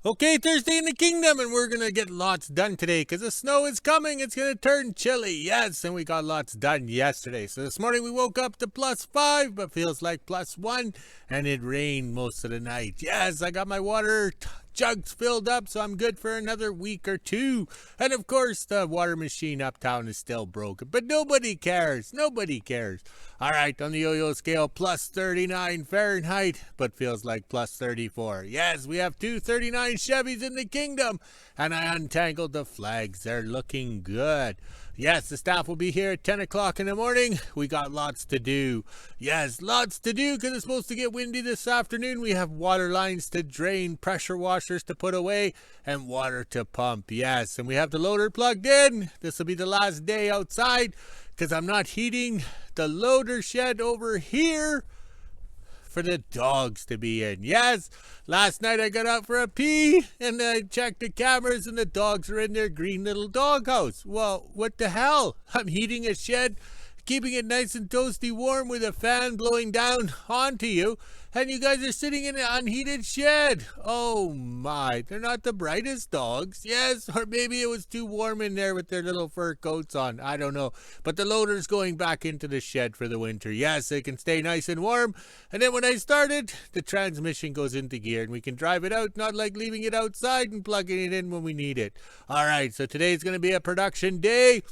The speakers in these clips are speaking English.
Okay, Thursday in the Kingdom, and we're gonna get lots done today because the snow is coming. It's gonna turn chilly, yes, and we got lots done yesterday. So this morning we woke up to +5, but feels like +1, and it rained most of the night. Yes, I got my water jugs filled up, so I'm good for another week or two. And of course, the water machine uptown is still broken, but nobody cares. Nobody cares. All right, on the yo-yo scale, +39 Fahrenheit, but feels like +34. Yes, we have two 39 Chevys in the Kingdom, and I untangled the flags. They're looking good. Yes, the staff will be here at 10 o'clock in the morning. We got lots to do. Yes, lots to do because it's supposed to get windy this afternoon. We have water lines to drain, pressure washers to put away, and water to pump. Yes, and we have the loader plugged in. This will be the last day outside because I'm not heating the loader shed over here for the dogs to be in. Yes, last night I got out for a pee and I checked the cameras and the dogs are in their green little doghouse. Well, what the hell? I'm heating a shed, keeping it nice and toasty warm with a fan blowing down onto you, and you guys are sitting in an unheated shed. Oh my, they're not the brightest dogs. Yes, or maybe it was too warm in there with their little fur coats on. I don't know. But the loader's going back into the shed for the winter. Yes, it can stay nice and warm. And then when I start it, the transmission goes into gear and we can drive it out, not like leaving it outside and plugging it in when we need it. All right, so today's going to be a production day.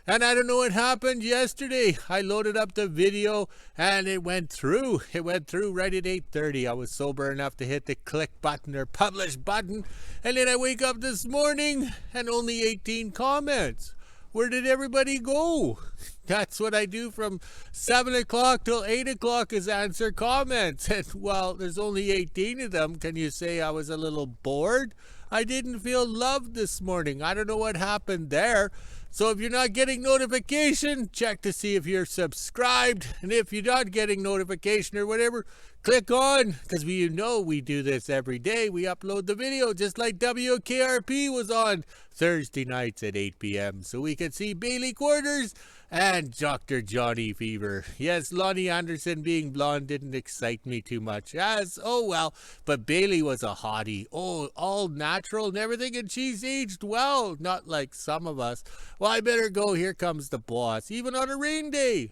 And I don't know what happened yesterday. I loaded up the video and it went through. It went through right at 8:30. I was sober enough to hit the click button or publish button. And then I wake up this morning and only 18 comments. Where did everybody go? That's what I do from 7 o'clock till 8 o'clock is answer comments. And well, there's only 18 of them. Can you say I was a little bored? I didn't feel loved this morning. I don't know what happened there. So if you're not getting notification, check to see if you're subscribed. And if you're not getting notification or whatever, click on, because we do this every day. We upload the video just like WKRP was on Thursday nights at 8 p.m. So we can see Bailey Quarters and Dr. Johnny Fever. Yes, Lonnie Anderson being blonde didn't excite me too much. Yes, oh well. But Bailey was a hottie. Oh, all natural and everything, and she's aged well. Not like some of us. Well, I better go. Here comes the boss, even on a rain day.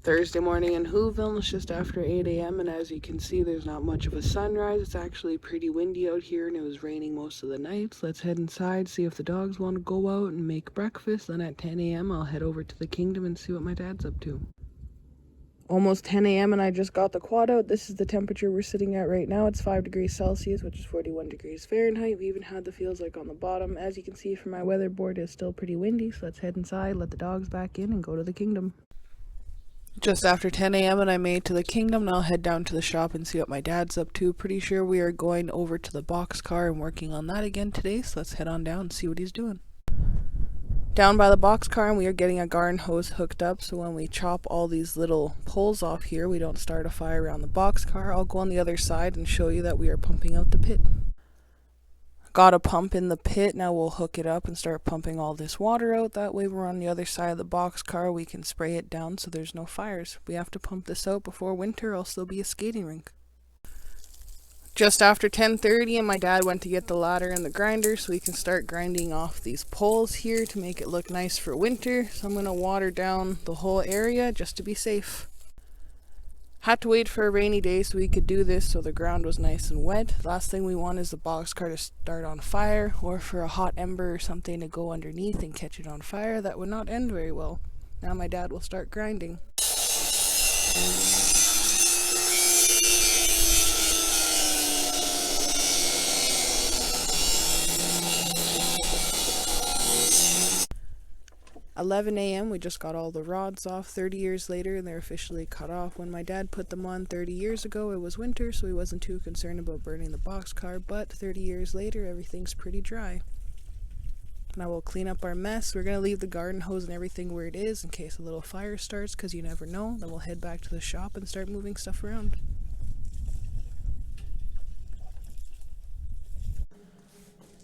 Thursday morning in WHO-ville. It's just after 8 a.m. and as you can see, there's not much of a sunrise. It's actually pretty windy out here and it was raining most of the night. So let's head inside, see if the dogs want to go out and make breakfast. Then at 10 a.m. I'll head over to the Kingdom and see what my dad's up to. Almost 10 a.m. and I just got the quad out. This is the temperature we're sitting at right now. It's 5 degrees Celsius, which is 41 degrees Fahrenheit. We even had the feels like on the bottom. As you can see from my weather board, it's still pretty windy. So let's head inside, let the dogs back in, and go to the Kingdom. Just after 10 a.m. and I made it to the Kingdom. Now I'll head down to the shop and see what my dad's up to. Pretty sure we are going over to the Boxcar and working on that again today. So let's head on down and see what he's doing. Down by the Boxcar, and we are getting a garden hose hooked up, so when we chop all these little poles off here, we don't start a fire around the Boxcar. I'll go on the other side and show you that we are pumping out the pit. Got a pump in the pit. Now we'll hook it up and start pumping all this water out. That way we're on the other side of the Boxcar. We can spray it down so there's no fires. We have to pump this out before winter, else there'll be a skating rink. Just after 10:30 and my dad went to get the ladder and the grinder so we can start grinding off these poles here to make it look nice for winter. So I'm going to water down the whole area just to be safe. Had to wait for a rainy day so we could do this so the ground was nice and wet. Last thing we want is the Boxcar to start on fire or for a hot ember or something to go underneath and catch it on fire. That would not end very well. Now my dad will start grinding. 11 a.m. we just got all the rods off 30 years later and they're officially cut off. When my dad put them on 30 years ago it was winter, so he wasn't too concerned about burning the Boxcar, but 30 years later everything's pretty dry. Now we'll clean up our mess. We're going to leave the garden hose and everything where it is in case a little fire starts, because you never know. Then we'll head back to the shop and start moving stuff around.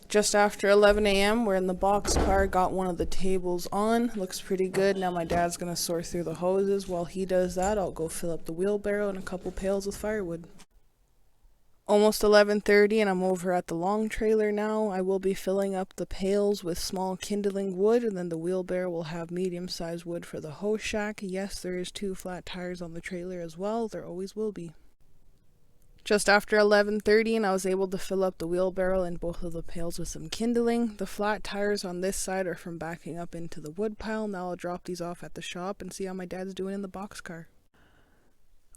Just after 11 a.m. we're in the Boxcar, got one of the tables on. Looks pretty good. Now my dad's going to sort through the hoses. While he does that, I'll go fill up the wheelbarrow and a couple pails with firewood. Almost 11:30 and I'm over at the long trailer now. I will be filling up the pails with small kindling wood, and then the wheelbarrow will have medium-sized wood for the hose shack. Yes, there is 2 flat tires on the trailer as well. There always will be. Just after 11:30 and I was able to fill up the wheelbarrow and both of the pails with some kindling. The flat tires on this side are from backing up into the wood pile. Now I'll drop these off at the shop and see how my dad's doing in the boxcar.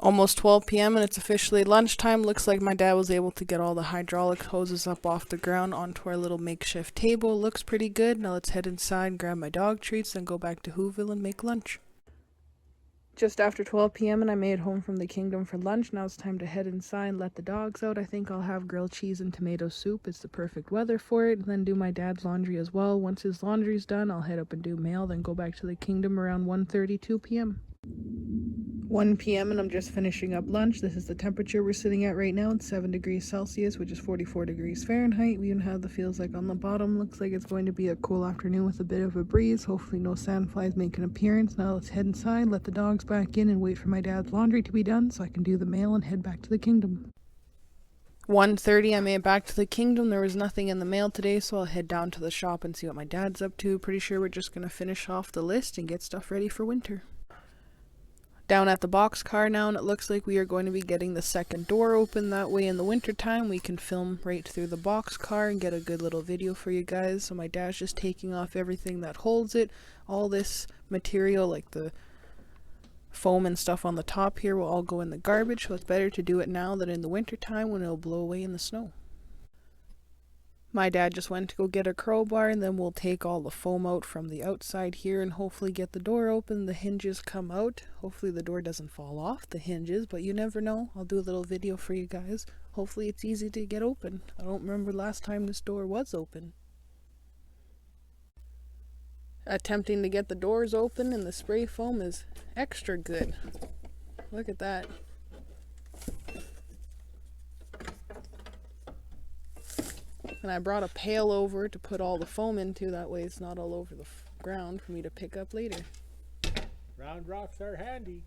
Almost 12 p.m. and it's officially lunchtime. Looks like my dad was able to get all the hydraulic hoses up off the ground onto our little makeshift table. Looks pretty good. Now let's head inside, grab my dog treats, and go back to WHO-ville and make lunch. Just after 12 p.m. and I made it home from the kingdom for lunch. Now it's time to head inside and let the dogs out. I think I'll have grilled cheese and tomato soup. It's the perfect weather for it. And then do my dad's laundry as well. Once his laundry's done, I'll head up and do mail, then go back to the kingdom around 1:32 p.m. 1 p.m. and I'm just finishing up lunch. This is the temperature we're sitting at right now. It's 7 degrees Celsius, which is 44 degrees Fahrenheit. We even have the feels like on the bottom. Looks like it's going to be a cool afternoon with a bit of a breeze. Hopefully no sandflies make an appearance. Now let's head inside, let the dogs back in, and wait for my dad's laundry to be done so I can do the mail and head back to the kingdom. 1:30, I made it back to the kingdom. There was nothing in the mail today, so I'll head down to the shop and see what my dad's up to. Pretty sure we're just going to finish off the list and get stuff ready for winter. Down at the Boxcar now, and it looks like we are going to be getting the second door open. That way in the wintertime we can film right through the Boxcar and get a good little video for you guys. So my dad's just taking off everything that holds it. All this material, like the foam and stuff on the top here, will all go in the garbage, so it's better to do it now than in the wintertime when it'll blow away in the snow. My dad just went to go get a crowbar, and then we'll take all the foam out from the outside here and hopefully get the door open. The hinges come out. Hopefully the door doesn't fall off the hinges, but you never know. I'll do a little video for you guys. Hopefully it's easy to get open. I don't remember last time this door was open. Attempting to get the doors open, and the spray foam is extra good. Look at that. And I brought a pail over to put all the foam into, that way it's not all over the ground for me to pick up later. Round rocks are handy.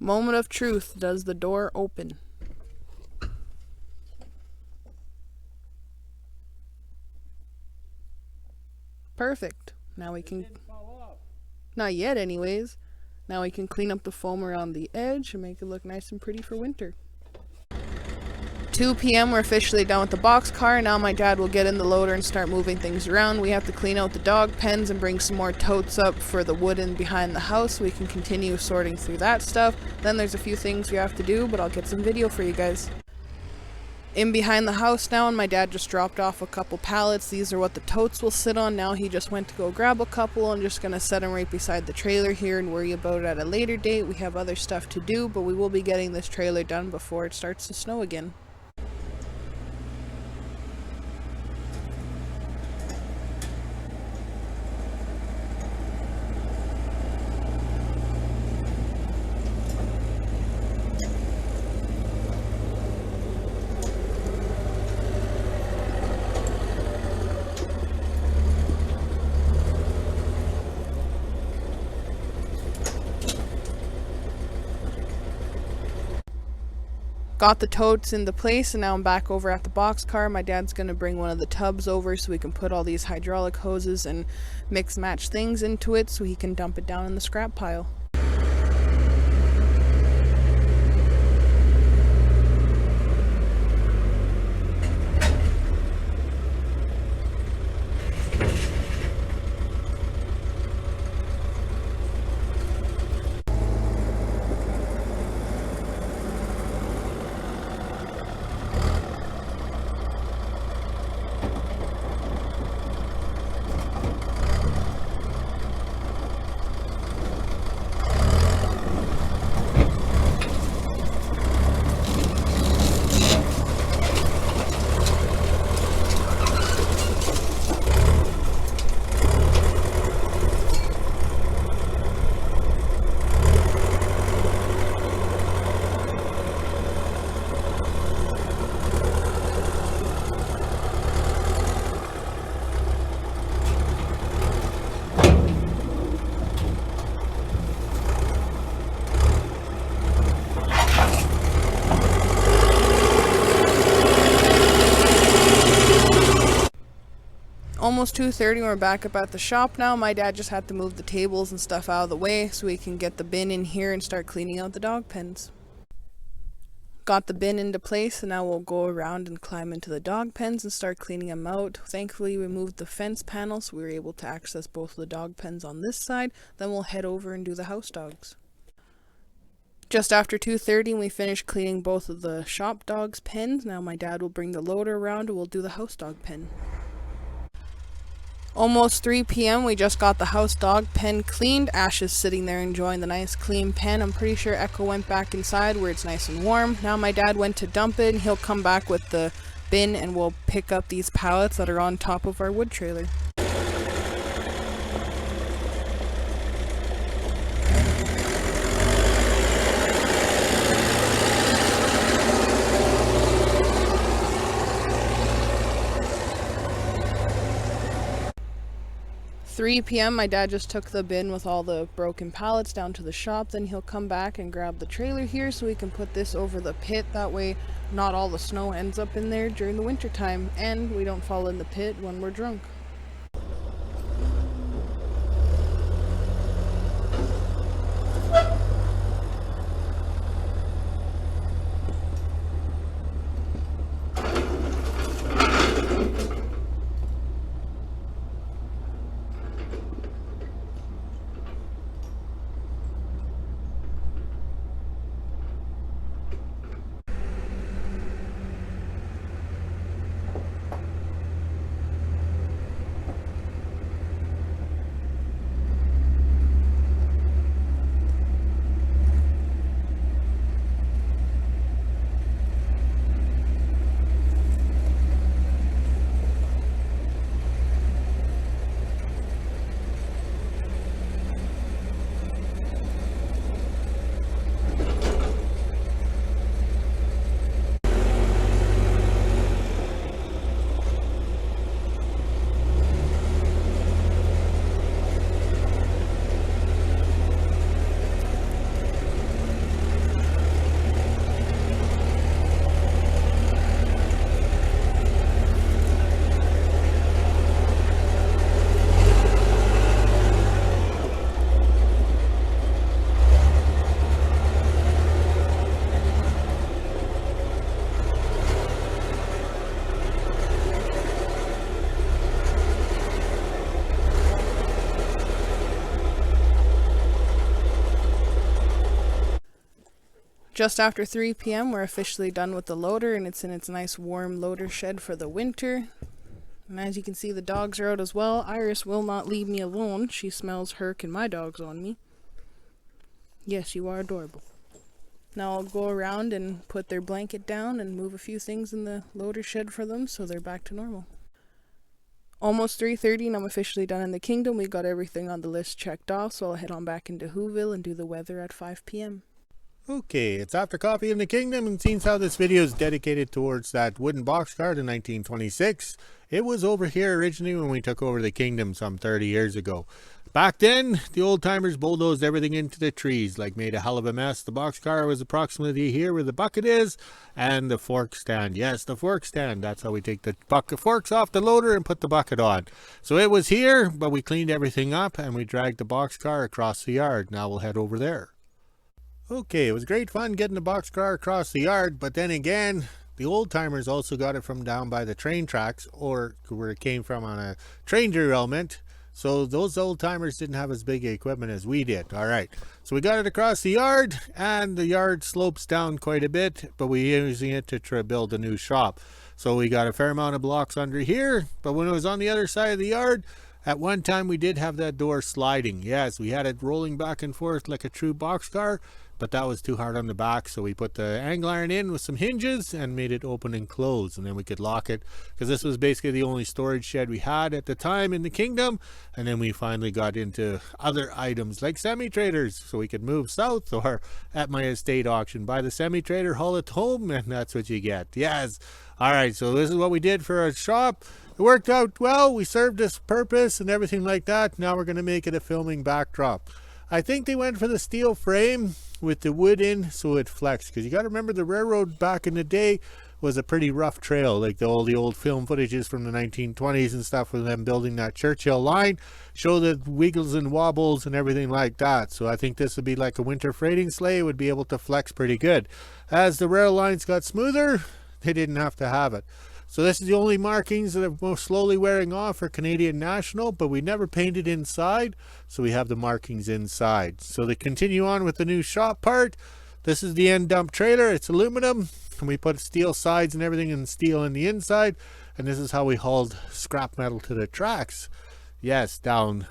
Moment of truth. Does the door open? Perfect. Now we can... Not yet anyways. Now we can clean up the foam around the edge and make it look nice and pretty for winter. 2 p.m. we're officially done with the boxcar. Now my dad will get in the loader and start moving things around. We have to clean out the dog pens and bring some more totes up for the wooden behind the house so we can continue sorting through that stuff. Then there's a few things we have to do, but I'll get some video for you guys. In behind the house now, and my dad just dropped off a couple pallets. These are what the totes will sit on. Now he just went to go grab a couple. I'm just going to set them right beside the trailer here and worry about it at a later date. We have other stuff to do, but we will be getting this trailer done before it starts to snow again. Got the totes into place, and now I'm back over at the boxcar. My dad's going to bring one of the tubs over so we can put all these hydraulic hoses and mix match things into it so he can dump it down in the scrap pile. Almost 2:30, we're back up at the shop now. My dad just had to move the tables and stuff out of the way so we can get the bin in here and start cleaning out the dog pens. Got the bin into place, and now we'll go around and climb into the dog pens and start cleaning them out. Thankfully, we moved the fence panel so we were able to access both of the dog pens on this side. Then we'll head over and do the house dogs. Just after 2:30, we finished cleaning both of the shop dogs' pens. Now my dad will bring the loader around and we'll do the house dog pen. Almost 3 p.m. we just got the house dog pen cleaned. Ash is sitting there enjoying the nice clean pen. I'm pretty sure Echo went back inside where it's nice and warm. Now my dad went to dump it and he'll come back with the bin and we'll pick up these pallets that are on top of our wood trailer. 3 p.m. my dad just took the bin with all the broken pallets down to the shop. Then he'll come back and grab the trailer here so we can put this over the pit. That way not all the snow ends up in there during the winter time and we don't fall in the pit when we're drunk. Just after 3 p.m. we're officially done with the loader and it's in its nice warm loader shed for the winter. And as you can see, the dogs are out as well. Iris will not leave me alone. She smells Herc and my dogs on me. Yes, you are adorable. Now I'll go around and put their blanket down and move a few things in the loader shed for them so they're back to normal. Almost 3:30 and I'm officially done in the kingdom. We got everything on the list checked off, so I'll head on back into WHO-ville and do the weather at 5 p.m. Okay, it's after coffee in the kingdom, and seeing how this video is dedicated towards that wooden boxcar in 1926. It was over here originally when we took over the kingdom some 30 years ago. Back then, the old timers bulldozed everything into the trees, like made a hell of a mess. The boxcar was approximately here where the bucket is, and the fork stand. Yes, the fork stand. That's how we take the bucket forks off the loader and put the bucket on. So it was here, but we cleaned everything up and we dragged the boxcar across the yard. Now we'll head over there. Okay, it was great fun getting the boxcar across the yard, but then again, the old timers also got it from down by the train tracks, or where it came from on a train derailment. So those old timers didn't have as big equipment as we did. All right, so we got it across the yard, and the yard slopes down quite a bit, but we're using it to build a new shop. So we got a fair amount of blocks under here, but when it was on the other side of the yard, at one time we did have that door sliding. Yes, we had it rolling back and forth like a true boxcar, but that was too hard on the back, so we put the angle iron in with some hinges and made it open and close, and then we could lock it, because this was basically the only storage shed we had at the time in the kingdom. And then we finally got into other items like semi-traders, so we could move south, or at my estate auction, buy the semi-trader, haul it home, and that's what you get. Yes. All right, so this is what we did for our shop. It worked out well. We served its purpose and everything like that. Now we're going to make it a filming backdrop. I think they went for the steel frame with the wood in so it flexed, because you got to remember the railroad back in the day was a pretty rough trail. Like all the old film footages from the 1920s and stuff with them building that Churchill line show the wiggles and wobbles and everything like that. So I think this would be like a winter freighting sleigh, would be able to flex pretty good. As the rail lines got smoother, they didn't have to have it. So this is the only markings that are most slowly wearing off for Canadian National, but we never painted inside, so we have the markings inside. So to continue on with the new shop part, this is the end dump trailer. It's aluminum, and we put steel sides and everything and steel in the inside, and this is how we hauled scrap metal to the tracks. Yes, down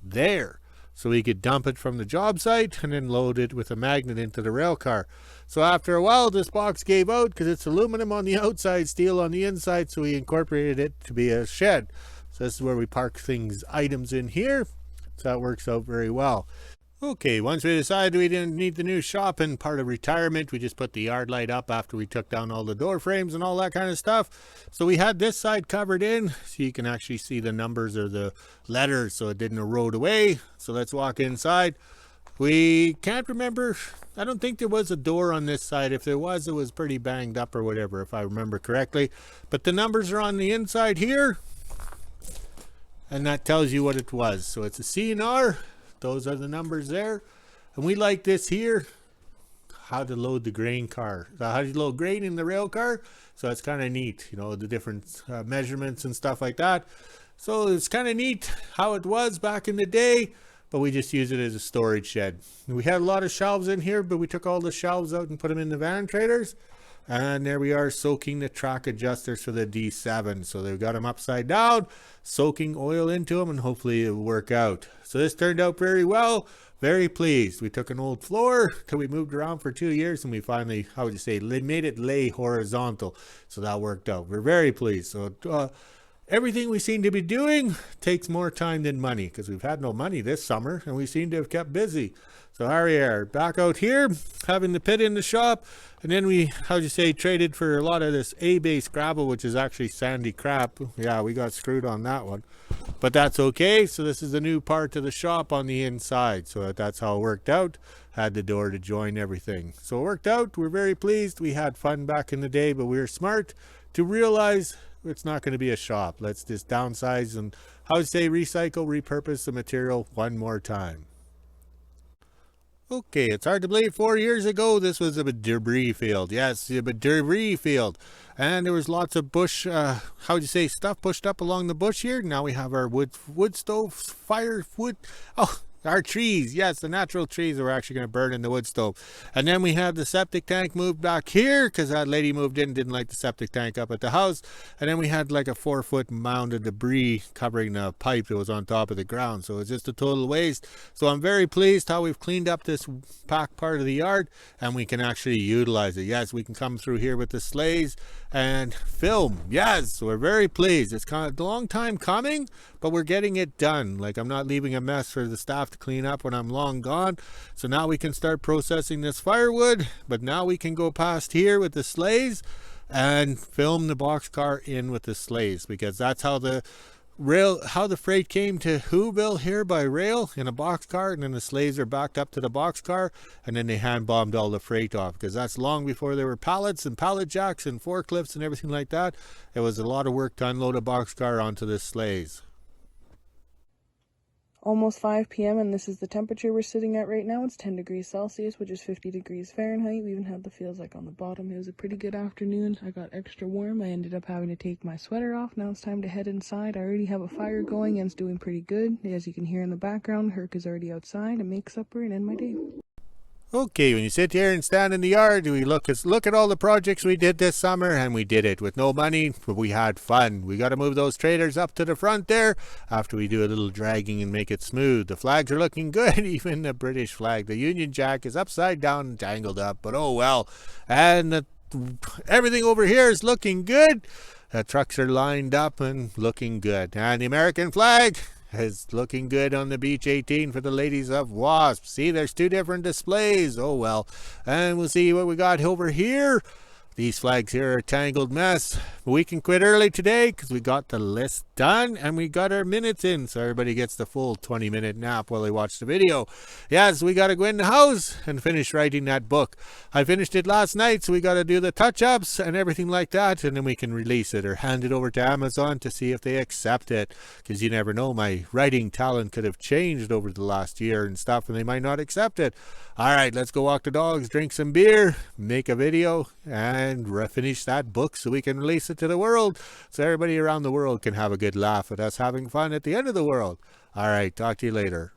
there. So we could dump it from the job site and then load it with a magnet into the rail car. So after a while, this box gave out because it's aluminum on the outside, steel on the inside, so we incorporated it to be a shed. So this is where we park items in here. So that works out very well. Okay, once we decided we didn't need the new shop and part of retirement, we just put the yard light up after we took down all the door frames and all that kind of stuff. So we had this side covered in so you can actually see the numbers or the letters so it didn't erode away. So let's walk inside. We can't remember, I don't think there was a door on this side. If there was, it was pretty banged up or whatever, if I remember correctly. But the numbers are on the inside here, and that tells you what it was. So it's a C&R. Those are the numbers there. And we like this here, how to load the grain car. How to load grain in the rail car. So it's kind of neat, you know, the different measurements and stuff like that. So it's kind of neat how it was back in the day, but we just use it as a storage shed. We had a lot of shelves in here, but we took all the shelves out and put them in the van trailers. And there we are soaking the track adjusters for the D7. So they've got them upside down, soaking oil into them, and hopefully it will work out. So this turned out very well. Very pleased. We took an old floor that we moved around for 2 years, and we finally, how would you say, made it lay horizontal. So that worked out. We're very pleased. So everything we seem to be doing takes more time than money, because we've had no money this summer, and we seem to have kept busy. So here we are, back out here, having the pit in the shop, and then we, how'd you say, traded for a lot of this A-base gravel, which is actually sandy crap. Yeah, we got screwed on that one, but that's okay. So this is the new part of the shop on the inside. So that's how it worked out. Had the door to join everything. So it worked out. We're very pleased. We had fun back in the day, but we were smart to realize it's not going to be a shop. Let's just downsize and, how to say, recycle, repurpose the material one more time. Okay, it's hard to believe 4 years ago this was a debris field. Yes, a debris field. And there was lots of bush, stuff pushed up along the bush here. Now we have our wood stove, our trees. Yes, the natural trees that were actually going to burn in the wood stove. And then we had the septic tank moved back here because that lady moved in, didn't like the septic tank up at the house. And then we had like a 4-foot mound of debris covering the pipe that was on top of the ground. So it's just a total waste. So I'm very pleased how we've cleaned up this back part of the yard, and we can actually utilize it. Yes, we can come through here with the Sleighs and film. Yes, we're very pleased. It's kind of a long time coming, but we're getting it done. Like, I'm not leaving a mess for the staff to clean up when I'm long gone. So now we can start processing this firewood, but now we can go past here with the Sleighs and film the boxcar in with the Sleighs, because that's how the freight came to WHO-ville here by rail in a boxcar, and then the Sleighs are backed up to the boxcar, and then they hand bombed all the freight off, because that's long before there were pallets and pallet jacks and forklifts and everything like that. It was a lot of work to unload a boxcar onto the Sleighs. Almost 5 p.m. and this is the temperature we're sitting at right now. It's 10 degrees Celsius, which is 50 degrees Fahrenheit. We even had the feels like on the bottom. It was a pretty good afternoon. I got extra warm. I ended up having to take my sweater off. Now it's time to head inside. I already have a fire going and it's doing pretty good. As you can hear in the background, Herc is already outside to make supper and end my day. Okay, when you sit here and stand in the yard, we look at all the projects we did this summer, and we did it with no money, but we had fun. We got to move those trailers up to the front there after we do a little dragging and make it smooth. The flags are looking good, even the British flag. The Union Jack is upside down and tangled up, but oh well. And everything over here is looking good. The trucks are lined up and looking good. And the American flag is looking good on the Beach 18 for the ladies of WASP. See, there's 2 different displays. Oh well. And we'll see what we got over here. These flags here are a tangled mess. We can quit early today because we got the list done and we got our minutes in, so everybody gets the full 20-minute nap while they watch the video. Yes, we got to go in the house and finish writing that book. I finished it last night, so we got to do the touch-ups and everything like that, and then we can release it or hand it over to Amazon to see if they accept it, because you never know, my writing talent could have changed over the last year and stuff, and they might not accept it. All right, let's go walk the dogs, drink some beer, make a video, and finish that book so we can release it to the world, so everybody around the world can have a good laugh at us having fun at the end of the world. All right, talk to you later.